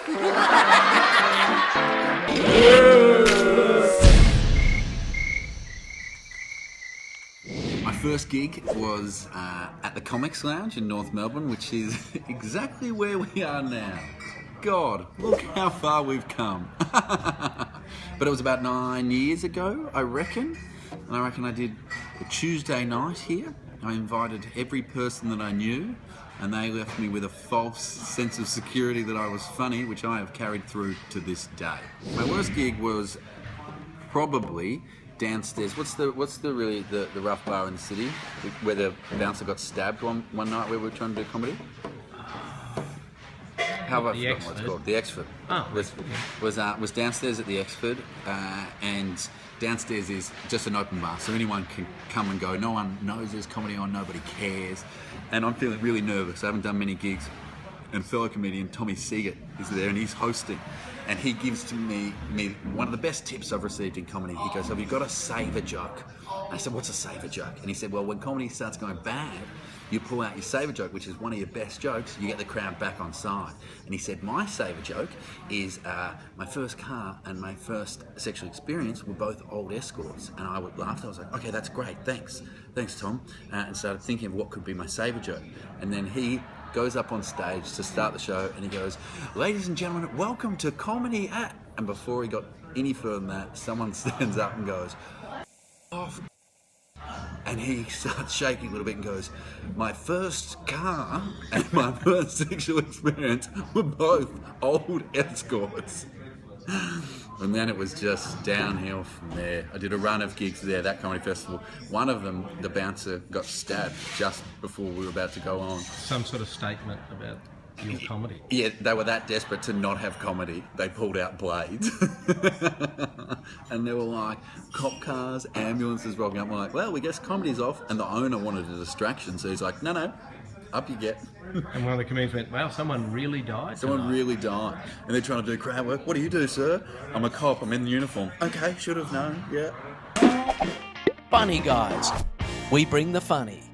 My first gig was at the Comics Lounge in North Melbourne, which is exactly where we are now. God, look how far we've come. But it was about 9 years ago, I reckon. And I reckon I did a Tuesday night here. I invited every person that I knew, and they left me with a false sense of security that I was funny, which I have carried through to this day. My worst gig was probably downstairs. What's the rough bar in the city where the bouncer got stabbed one night where we were trying to do comedy? How have I forgotten what it's called? The Exford. Oh, was downstairs at the Exford, and downstairs is just an open bar, so anyone can come and go. No one knows there's comedy on, nobody cares, and I'm feeling really nervous. I haven't done many gigs, and fellow comedian Tommy Seagate is there, and he's hosting, and he gives to me one of the best tips I've received in comedy. He goes, "Have you got to save a joke?" I said, "What's a save a joke?" And he said, "Well, when comedy starts going bad, you pull out your saver joke, which is one of your best jokes, you get the crowd back on side." And he said, "My saver joke is my first car and my first sexual experience were both old escorts." And I laughed. I was like, "Okay, that's great. Thanks, Tom." And started thinking of what could be my saver joke. And then he goes up on stage to start the show, and he goes, "Ladies and gentlemen, welcome to Comedy at..." And before he got any further than that, someone stands up and goes, "Off." And he starts shaking a little bit and goes, "My first car and my first sexual experience were both old escorts." And then it was just downhill from there. I did a run of gigs there, that comedy festival. One of them, the bouncer got stabbed just before we were about to go on. Some sort of statement about your comedy. Yeah, they were that desperate to not have comedy, they pulled out blades. And they were like, cop cars, ambulances rocking up. We're like, "Well, we guess comedy's off." And the owner wanted a distraction, so he's like, no, up you get. And one of the comedians went, "Wow, someone really died Someone tonight." really died. And they're trying to do crowd work. "What do you do, sir?" "I'm a cop, I'm in the uniform." "Okay, should have known, yeah." Funny Guys. We bring the funny.